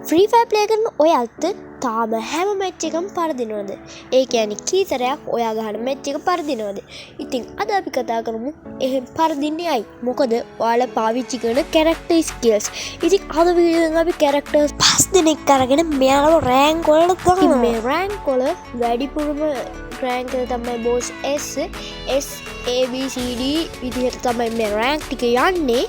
Free fire play කරන ඔයාලට තාම හැම මැච් එකම පරදිනවද? ඒ කියන්නේ කීතරයක් ඔයා ගහන මැච් එක පරදිනවද? ඉතින් අද අපි කතා කරමු එහෙම පරදින්නේ ඇයි? මොකද ඔයාලා පාවිච්චි කරන කැරක්ටර් ස්කිල්ස්. ඉතින් අද වීඩියෝ එකෙන් අපි කැරක්ටර්ස් 5 දෙනෙක් අරගෙන මෙයාලව රෑන්ක් වලට ගන්නවා. මේ රෑන්ක් වල වැඩිපුරම රෑන්ක් එක තමයි බෝස් S A B C D විදිහට තමයි මේ රෑන්ක් ටික යන්නේ.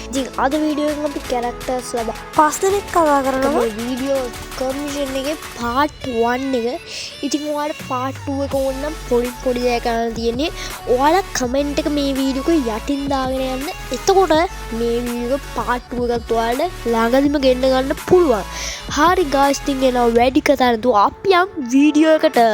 ඉතින් අද වීඩියෝ එකෙන් අපි කැරක්ටර්ස් ලබා 5 දෙනෙක් කතා කරනවා. වීඩියෝ කමිෂන් එකේ පාර්ට් 1 එක. ඉතින් ඔයාලට පාර්ට් 2 එක ඕන නම් පොඩි දෙයක් කරන්න තියෙන්නේ. ඔයාලා කමෙන්ට් එක මේ වීඩියෝ එක යටින් දාගෙන යන්න. එතකොට මේ වීඩියෝ එක පාර්ට් 2 එකත් ඔයාලට ළඟදිම ගෙන්න ගන්න පුළුවන්. හරි ගායිස්, ඉතින් එනවා වැඩි කතා නෑ. අපි යම් වීඩියෝ එකට.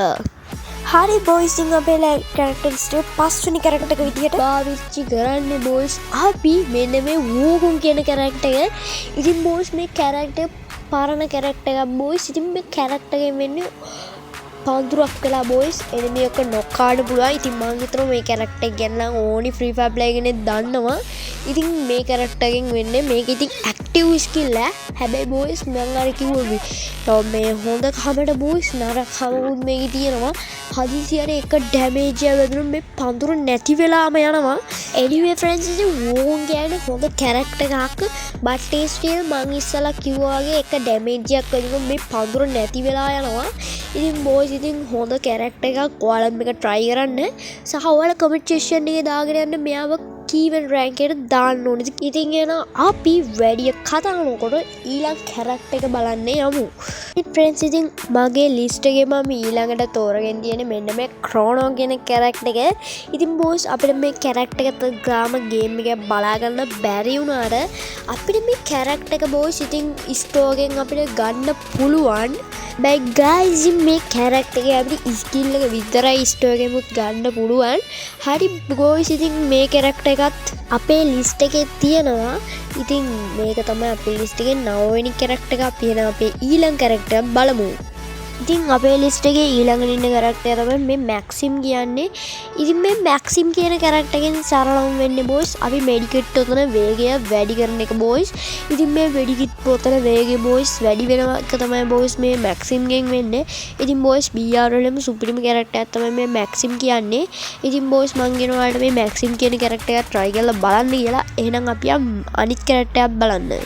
හරි බොයිස්, ඉතින් අපේ කැරක්ටර්ස් ටික පස්වෙනි කැරක්ටර් එක විදිහට පාවිච්චි කරන්නේ බොයිස්. අපි මෙන්න මේ වූගුන් කියන කැරක්ටර් එක. ඉතින් බොයිස් මේ කැරක්ටර් පරණ කැරක්ටර් එකක් බොයිස්. ඉතින් මේ කැරක්ටර් එකෙන් වෙන්නේ පඳුරක් වෙලා බොයිස් එනිමි එක නොක් කරන්න පුළුවන්. ඉතින් මම හිතනවා මේ කැරක්ටර් එක ගැන නම් ඕනි ෆ්‍රී ෆයර් ප්ලේ කෙනෙක් දන්නවා. ඉතින් මේ කැරක්ටර් එකෙන් වෙන්නේ මේක ඉතින් ඇක්ටිව් ස්කිල් එක. හැබැයි බොයිස් මම අර කිව්වා මේ හොඳ කමට බොයිස් නරක කමකුත් මේකේ තියෙනවා. හදිසියට එක ඩැමේජ් එක වැදුනොත් මේ පඳුර නැති වෙලාම යනවා. anyway friends, ඉතින් වෝන් කියන්නේ හොඳ කැරක්ටර් එකක්. but still මම ඉස්සලා කිව්වා වගේ එක ඩැමේජ් එකක් වැදුනොත් මේ පඳුර නැති වෙලා යනවා. ඉතින් බොයිස් ඉතින් හොඳ කැරක්ටර් එකක් ඔයාලා මේක try කරන්න. සහ ඔයාලා comment section එකේ දාගෙන යන්න මෙයාව කීවෙන් රෑන්ක් එකට දාන්න ඕනේ. ඉතින් එන අපි වැඩි කතා නොකර ඊළඟ කැරක්ටර් එක බලන්න යමු. ඉතින් friends, ඉතින් මගේ list එකේ මම ඊළඟට තෝරගෙන තියෙන්නේ මෙන්න මේ ක්‍රෝනෝ කියන කැරක්ටර් එක. ඉතින් බොයිස් අපිට මේ කැරක්ටර් එක ගාම ගේම් එක බලා ගන්න බැරි වුණාට අපිට මේ කැරක්ටර් එක බොයිස් ඉතින් ස්ටෝර් එකෙන් අපිට ගන්න පුළුවන්. බයි ගයිස්, මේ කැරක්ටර් එක අපිට ස්කිල් එක විතරයි ස්ටෝර් එකෙමුත් ගන්න පුළුවන්. හරි බොයිස්, ඉතින් මේ කැරක්ටර් එකත් අපේ ලිස්ට් එකේ තියෙනවා. ඉතින් මේක තමයි අපේ ලිස්ට් එකේ 9 වෙනි කැරක්ටර් එක. අපි එන අපේ ඊළඟ කැරක්ටර් එක බලමු. ඉතින් අපේ ලිස්ට් එකේ ඊළඟට ඉන්න කැරක්ටර් තමයි මේ මැක්සිම් කියන්නේ. ඉතින් මේ මැක්සිම් කියන කැරක්ටර් එකෙන් සරලවම වෙන්නේ බොයිස් අපි මෙඩිකට් උතන වේගය වැඩි කරන එක බොයිස්. ඉතින් මේ මෙඩිකට් උතන වේගය බොයිස් වැඩි වෙනවා එක තමයි බොයිස් මේ මැක්සිම් ගෙන් වෙන්නේ. ඉතින් බොයිස් BR වලම සුපිරිම කැරක්ටර් එක තමයි මේ මැක්සිම් කියන්නේ. ඉතින් බොයිස් මං කියන ඔයාලට මේ මැක්සිම් කියන කැරක්ටර් එක try කරලා බලන්න කියලා. එහෙනම් අපි අනිත් කැරක්ටර් එකක් බලන්න.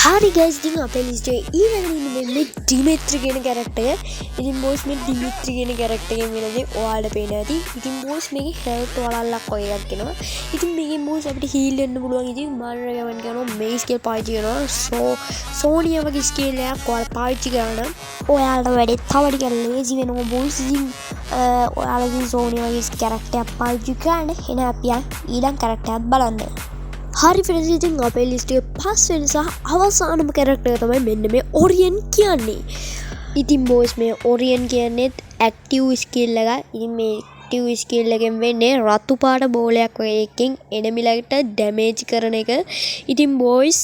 හරි ගයිස්, ඉතින් අපේ ලිස්ට් එකේ ඊළඟට ඉන්නේ මේ ඩිමිත්‍රි කියන කැරක්ටර් එක. ඉතින් බොයිස් මේ ඩිමිත්‍රි කියන කැරක්ටර් එකෙන් වෙනදී ඔයාලට පේනවා ඇති. ඉතින් බොයිස් මේකේ හෙල්ත් වලල්ලක් වගේ එකක් එනවා. ඉතින් මේකෙන් බොයිස් අපිට හීල් වෙන්න පුළුවන්. ඉතින් මම රෙකමන්ඩ් කරනවා මේ ස්කිල් පාවිච්චි කරනවා. සෝනියා වගේ ස්කිල් එකක් ඔයාලා පාවිච්චි කරනවා. ඔයාලට වැඩි තව ටිකක් ලේසි වෙනවා බොයිස්. ඉතින් ඔයාලා ඉතින් සෝනියා වගේ කැරක්ටර් එකක් පාවිච්චි කරන්න. එහෙනම් අපි ඊළඟ කැරක්ටර් එකක් බලන්න. හරි friends, ඉතින් අපේ ලිස්ට් එකේ 5 වෙනි සහ අවසානම කැරක්ටර් තමයි මෙන්න මේ ඔරියන් කියන්නේ. ඉතින් බොයිස් මේ ඔරියන් කියන්නේ ඇක්ටිව් ස්කිල් එක. ඉතින් මේ ඇක්ටිව් ස්කිල් එකෙන් වෙන්නේ රතු පාට බෝලයක් වගේ එකකින් එනිමිලකට ඩැමේජ් කරන එක. ඉතින් බොයිස්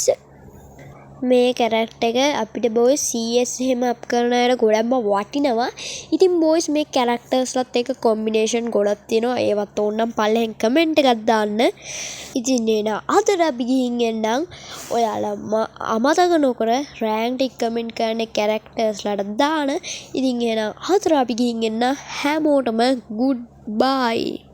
මේ කැරක්ටර් එක අපිට බොයිස් CS එහෙම අප් කරන අයට ගොඩක්ම වටිනවා. ඉතින් බොයිස් මේ කැරක්ටර්ස්ලත් එක කොම්බිනේෂන් ගොඩක් තියෙනවා. ඒවත් ඕනනම් පල්ලෙහෙන් කමෙන්ට් එකක් දාන්න. ඉතින් නේන අදට අපි ගිහින් එන්නම්. ඔයාලා අමතක නොකර රෑන්ක් ටික කමෙන්ට් කරන කැරක්ටර්ස්ලට දාන්න. ඉතින් එහෙනම් අදට අපි ගිහින් එන්න. හැමෝටම good bye.